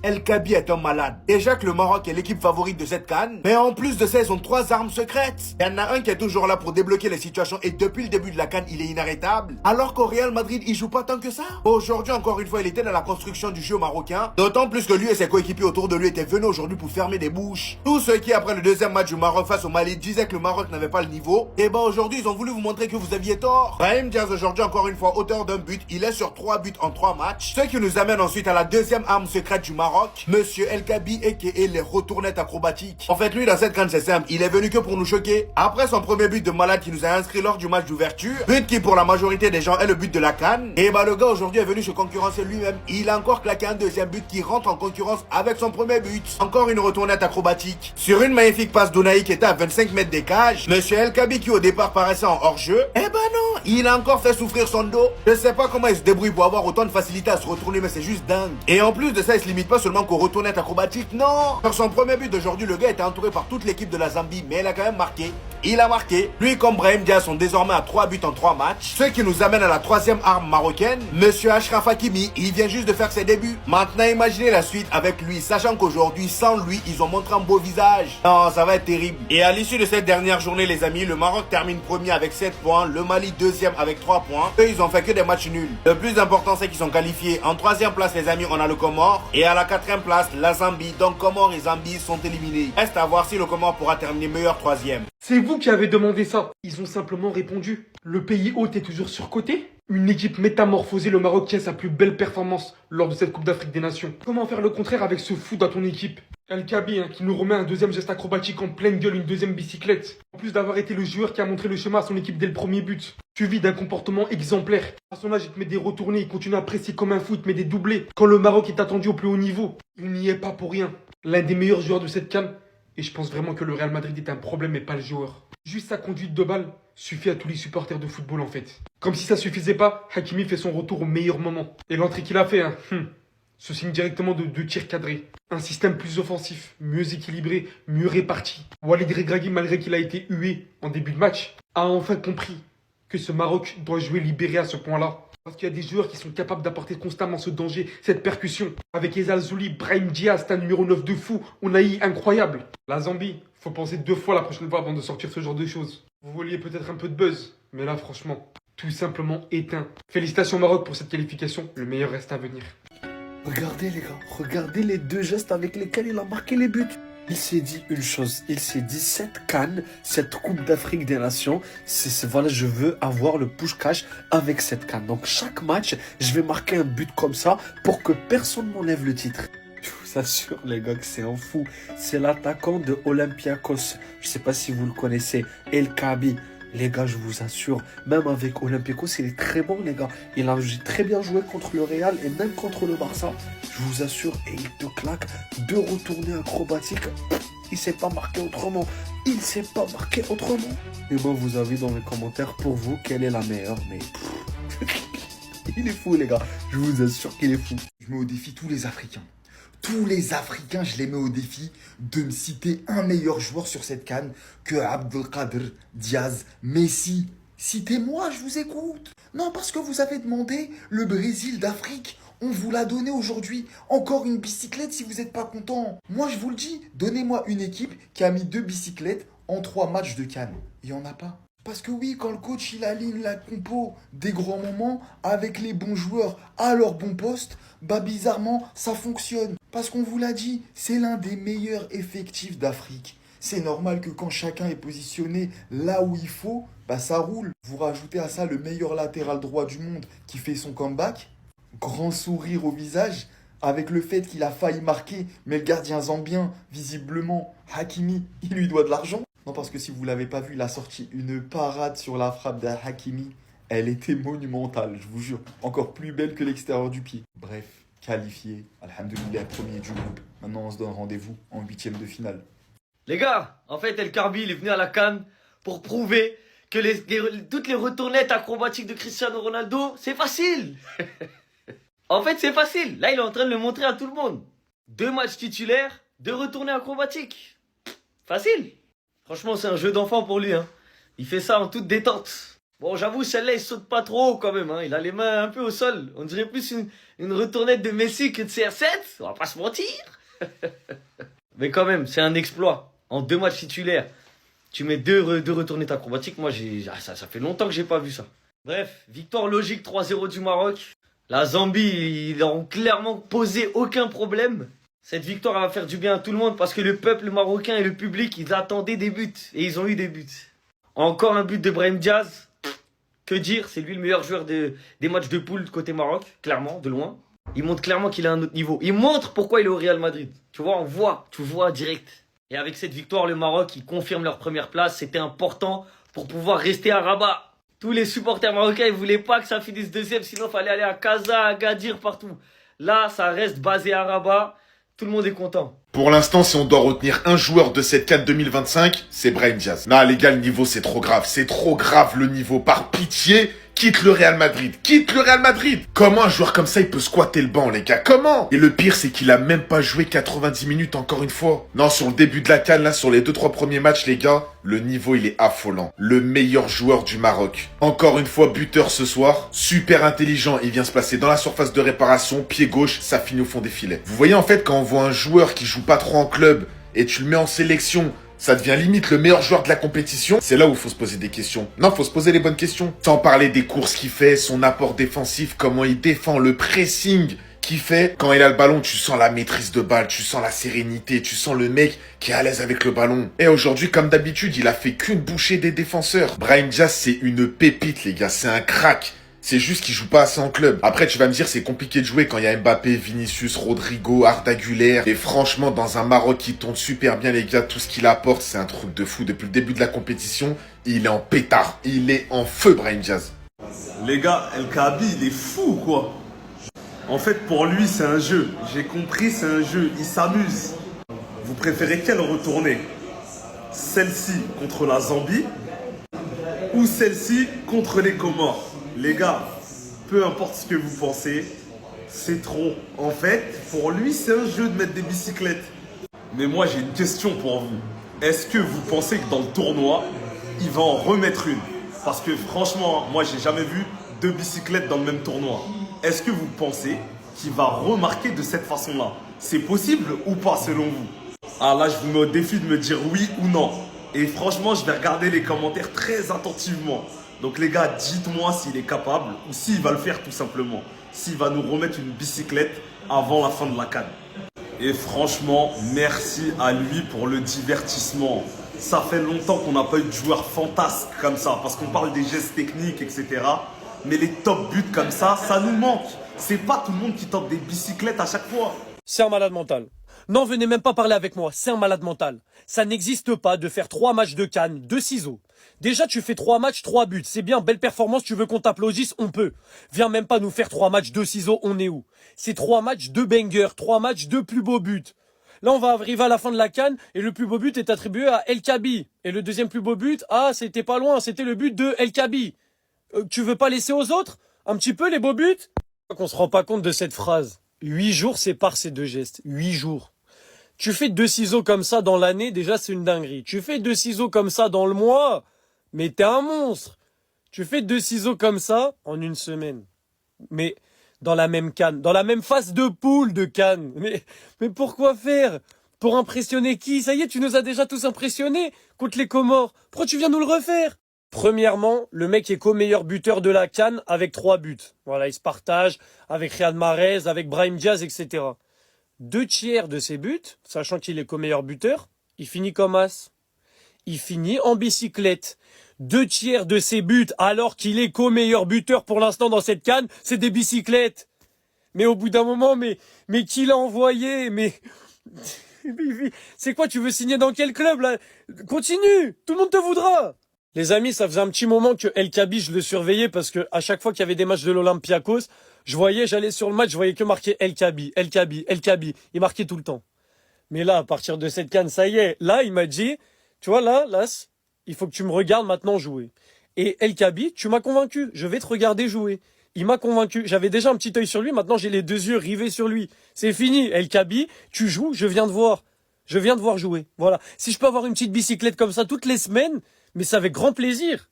El Kabi est un malade. Déjà que le Maroc est l'équipe favorite de cette CAN, mais en plus de ça, ils ont 3 armes secrètes. Il y en a un qui est toujours là pour débloquer les situations et depuis le début de la CAN, il est inarrêtable. Alors qu'au Real Madrid, il joue pas tant que ça. Aujourd'hui, encore une fois, il était dans la construction du jeu marocain. D'autant plus que lui et ses coéquipiers autour de lui étaient venus aujourd'hui pour fermer des bouches. Tous ceux qui, après le deuxième match du Maroc face au Mali, disaient que le Maroc n'avait pas le niveau, et ben aujourd'hui, ils ont voulu vous montrer que vous aviez tort. Brahim Diaz aujourd'hui, encore une fois, auteur d'un but. Il est sur 3 buts en 3 matchs. Ce qui nous amène ensuite à la deuxième arme secrète du Maroc, Monsieur El Kabi et les retournettes acrobatiques. En fait, lui, dans cette CAN, c'est simple. Il est venu que pour nous choquer. Après son premier but de malade qui nous a inscrit lors du match d'ouverture, but qui pour la majorité des gens est le but de la CAN, et bah le gars aujourd'hui est venu se concurrencer lui-même. Il a encore claqué un deuxième but qui rentre en concurrence avec son premier but. Encore une retournette acrobatique. Sur une magnifique passe d'Ounaï qui était à 25 mètres des cages, Monsieur El Kabi qui au départ paraissait en hors-jeu, eh ben non, il a encore fait souffrir son dos. Je sais pas comment il se débrouille pour avoir autant de facilité à se retourner, mais c'est juste dingue. Et en plus de ça, il se limite pas seulement qu'aux retournettes acrobatiques, non. Sur son premier but d'aujourd'hui, le gars était entouré par toute l'équipe de la Zambie, mais il a quand même marqué. Il a marqué. Lui comme Brahim Diaz sont désormais à 3 buts en 3 matchs. Ce qui nous amène à la troisième arme marocaine, Monsieur Achraf Hakimi. Il vient juste de faire ses débuts. Maintenant, imaginez la suite avec lui, sachant qu'aujourd'hui, sans lui, ils ont montré un beau visage. Non, ça va être terrible. Et à l'issue de cette dernière journée, les amis, le Maroc termine premier avec 7 points, le Mali deuxième avec 3 points. Eux, ils ont fait que des matchs nuls. Le plus important, c'est qu'ils sont qualifiés. En troisième place, les amis, on a le Comore. Et à la quatrième place, la Zambie. Donc, Comore et Zambie sont éliminés. Reste à voir si le Comore pourra terminer meilleur troisième. C'est vous qui avez demandé ça. Ils ont simplement répondu. Le pays hôte est toujours surcoté. Une équipe métamorphosée, le Maroc tient sa plus belle performance lors de cette Coupe d'Afrique des Nations. Comment faire le contraire avec ce fou dans ton équipe? El Kabi qui nous remet un deuxième geste acrobatique en pleine gueule, une deuxième bicyclette. En plus d'avoir été le joueur qui a montré le schéma à son équipe dès le premier but. Suivi d'un comportement exemplaire. À son âge, il te met des retournées, il continue à presser comme un fou, il te met des doublés. Quand le Maroc est attendu au plus haut niveau, il n'y est pas pour rien. L'un des meilleurs joueurs de cette CAN. Et je pense vraiment que le Real Madrid est un problème et pas le joueur. Juste sa conduite de balle suffit à tous les supporters de football en fait. Comme si ça suffisait pas, Hakimi fait son retour au meilleur moment. Et l'entrée qu'il a fait, se signe directement de 2 tirs cadrés. Un système plus offensif, mieux équilibré, mieux réparti. Walid Regragui, malgré qu'il a été hué en début de match, a enfin compris que ce Maroc doit jouer libéré à ce point-là. Parce qu'il y a des joueurs qui sont capables d'apporter constamment ce danger, cette percussion. Avec Ezal Zouli, Brahim Diaz, c'est un numéro 9 de fou. On a eu incroyable. La Zambie, faut penser 2 fois la prochaine fois avant de sortir ce genre de choses. Vous vouliez peut-être un peu de buzz, mais là franchement, tout simplement éteint. Félicitations Maroc pour cette qualification, le meilleur reste à venir. Regardez les gars, regardez les 2 gestes avec lesquels il a marqué les buts. Il s'est dit une chose, il s'est dit cette CAN, cette Coupe d'Afrique des Nations, voilà, je veux avoir le push-cash avec cette CAN. Donc chaque match, je vais marquer un but comme ça pour que personne m'enlève le titre. Je vous assure les gars que c'est un fou. C'est l'attaquant de Olympiakos. Je sais pas si vous le connaissez, El Kabi. Les gars, je vous assure, même avec Olympiakos, il est très bon, les gars. Il a très bien joué contre le Real et même contre le Barça. Je vous assure, et il te claque 2 retournées acrobatiques. Il sait pas marquer autrement. Il sait pas marquer autrement. Et moi, vous avez dans les commentaires pour vous quelle est la meilleure. Mais il est fou, les gars. Je vous assure qu'il est fou. Je mets au défi tous les Africains. Tous les Africains, je les mets au défi de me citer un meilleur joueur sur cette CAN que Abdelkader, Diaz, Messi. Citez-moi, je vous écoute. Non, parce que vous avez demandé le Brésil d'Afrique. On vous l'a donné aujourd'hui. Encore une bicyclette si vous n'êtes pas content. Moi, je vous le dis, donnez-moi une équipe qui a mis 2 bicyclettes en 3 matchs de CAN. Il n'y en a pas. Parce que oui, quand le coach il aligne la compo des grands moments avec les bons joueurs à leur bon poste, bah bizarrement ça fonctionne. Parce qu'on vous l'a dit, c'est l'un des meilleurs effectifs d'Afrique. C'est normal que quand chacun est positionné là où il faut, bah ça roule. Vous rajoutez à ça le meilleur latéral droit du monde qui fait son comeback, grand sourire au visage, avec le fait qu'il a failli marquer, mais le gardien zambien, visiblement, Hakimi, il lui doit de l'argent. Non, parce que si vous ne l'avez pas vu, il a sorti une parade sur la frappe d'Hakimi. Elle était monumentale, je vous jure. Encore plus belle que l'extérieur du pied. Bref, qualifié. Alhamdoulilah, premier du groupe. Maintenant, on se donne rendez-vous en 8e de finale. Les gars, en fait, El Karbi, il est venu à la CAN pour prouver que toutes les retournettes acrobatiques de Cristiano Ronaldo, c'est facile. En fait, c'est facile. Là, il est en train de le montrer à tout le monde. 2 matchs titulaires, 2 retournées acrobatiques. Facile. Franchement, c'est un jeu d'enfant pour lui. Il fait ça en toute détente. Bon, j'avoue, celle-là, il saute pas trop haut quand même. Hein. Il a les mains un peu au sol. On dirait plus une retournette de Messi que de CR7. On va pas se mentir. Mais quand même, c'est un exploit. En 2 matchs titulaires, tu mets deux retournettes acrobatiques. Moi, ça fait longtemps que j'ai pas vu ça. Bref, victoire logique 3-0 du Maroc. La Zambie, ils n'ont clairement posé aucun problème. Cette victoire elle va faire du bien à tout le monde parce que le peuple marocain et le public, ils attendaient des buts. Et ils ont eu des buts. Encore un but de Brahim Diaz. Que dire, c'est lui le meilleur joueur des matchs de poule côté Maroc, clairement, de loin. Il montre clairement qu'il a un autre niveau. Il montre pourquoi il est au Real Madrid. Tu vois, tu vois direct. Et avec cette victoire, le Maroc, ils confirment leur première place. C'était important pour pouvoir rester à Rabat. Tous les supporters marocains, ils voulaient pas que ça finisse deuxième, sinon il fallait aller à Casa, à Agadir, partout. Là, ça reste basé à Rabat. Tout le monde est content. Pour l'instant, si on doit retenir un joueur de cette CAN 2025, c'est Brahim Diaz. Non, les gars, le niveau, c'est trop grave. C'est trop grave, le niveau. Par pitié, quitte le Real Madrid. Quitte le Real Madrid. Comment un joueur comme ça, il peut squatter le banc, les gars? Comment? Et le pire, c'est qu'il a même pas joué 90 minutes encore une fois. Non, sur le début de la CAN, là, sur les 2-3 premiers matchs, les gars, le niveau, il est affolant. Le meilleur joueur du Maroc. Encore une fois, buteur ce soir. Super intelligent. Il vient se placer dans la surface de réparation. Pied gauche, ça finit au fond des filets. Vous voyez, en fait, quand on voit un joueur qui joue pas trop en club et tu le mets en sélection, ça devient limite le meilleur joueur de la compétition. C'est là où il faut se poser des questions. Non, faut se poser les bonnes questions. Sans parler des courses qu'il fait, son apport défensif, comment il défend, le pressing qu'il fait. Quand il a le ballon, tu sens la maîtrise de balle, tu sens la sérénité, tu sens le mec qui est à l'aise avec le ballon. Et aujourd'hui, comme d'habitude, il a fait qu'une bouchée des défenseurs. Brahim Diaz, c'est une pépite, les gars. C'est un crack. C'est juste qu'il joue pas assez en club. Après, tu vas me dire, c'est compliqué de jouer quand il y a Mbappé, Vinicius, Rodrigo, Arda Güler. Et franchement, dans un Maroc qui tourne super bien, les gars, tout ce qu'il apporte, c'est un truc de fou. Depuis le début de la compétition, il est en pétard. Il est en feu, Brahim Diaz. Les gars, El Kaabi, il est fou, quoi. En fait, pour lui, c'est un jeu. J'ai compris, c'est un jeu. Il s'amuse. Vous préférez quelle retournée? Celle-ci contre la Zambie ou celle-ci contre les Comores? Les gars, peu importe ce que vous pensez, c'est trop. En fait, pour lui, c'est un jeu de mettre des bicyclettes. Mais moi, j'ai une question pour vous. Est-ce que vous pensez que dans le tournoi, il va en remettre une? Parce que franchement, moi, j'ai jamais vu 2 bicyclettes dans le même tournoi. Est-ce que vous pensez qu'il va remarquer de cette façon-là? C'est possible ou pas, selon vous? Ah là, je vous mets au défi de me dire oui ou non. Et franchement, je vais regarder les commentaires très attentivement. Donc les gars, dites-moi s'il est capable ou s'il va le faire tout simplement. S'il va nous remettre une bicyclette avant la fin de la CAN. Et franchement, merci à lui pour le divertissement. Ça fait longtemps qu'on n'a pas eu de joueur fantasque comme ça. Parce qu'on parle des gestes techniques, etc. Mais les top buts comme ça nous manque. C'est pas tout le monde qui tente des bicyclettes à chaque fois. C'est un malade mental. Non, venez même pas parler avec moi, c'est un malade mental. Ça n'existe pas de faire 3 matchs de CAN, 2 ciseaux. Déjà, tu fais 3 matchs, 3 buts. C'est bien, belle performance, tu veux qu'on t'applaudisse, on peut. Viens même pas nous faire 3 matchs, 2 ciseaux, on est où? C'est 3 matchs, 2 bangers, 3 matchs, 2 plus beaux buts. Là, on va arriver à la fin de la CAN et le plus beau but est attribué à El Kaabi. Et le deuxième plus beau but, c'était pas loin, c'était le but de El Kaabi. Tu veux pas laisser aux autres un petit peu les beaux buts? Qu'on se rend pas compte de cette phrase. 8 jours séparent ces 2 gestes. 8 jours. Tu fais 2 ciseaux comme ça dans l'année, déjà c'est une dinguerie. Tu fais 2 ciseaux comme ça dans le mois, mais t'es un monstre. Tu fais 2 ciseaux comme ça en une semaine. Mais dans la même CAN, dans la même phase de poule de CAN. Mais pourquoi faire? Pour impressionner qui? Ça y est, tu nous as déjà tous impressionnés contre les Comores. Pourquoi tu viens nous le refaire? Premièrement, le mec est co-meilleur buteur de la CAN avec 3 buts. Voilà, il se partage avec Riyad Mahrez, avec Brahim Diaz, etc. 2 tiers de ses buts, sachant qu'il est co-meilleur buteur, il finit comme as. Il finit en bicyclette. 2 tiers de ses buts, alors qu'il est co-meilleur buteur pour l'instant dans cette CAN, c'est des bicyclettes. Mais au bout d'un moment, mais qui l'a envoyé? Mais c'est quoi, tu veux signer dans quel club là? Continue, tout le monde te voudra. Les amis, ça faisait un petit moment que El Kaabi, je le surveillais parce que à chaque fois qu'il y avait des matchs de l'Olympiakos, j'allais sur le match, je voyais que marquer El Kaabi, El Kaabi, El Kaabi. Il marquait tout le temps. Mais là, à partir de cette CAN, ça y est. Là, il m'a dit, tu vois, là, il faut que tu me regardes maintenant jouer. Et El Kaabi, tu m'as convaincu. Je vais te regarder jouer. Il m'a convaincu. J'avais déjà un petit œil sur lui. Maintenant, j'ai les 2 yeux rivés sur lui. C'est fini. El Kaabi, tu joues, je viens de voir. Je viens de voir jouer. Voilà. Si je peux avoir une petite bicyclette comme ça toutes les semaines, mais c'est avec grand plaisir.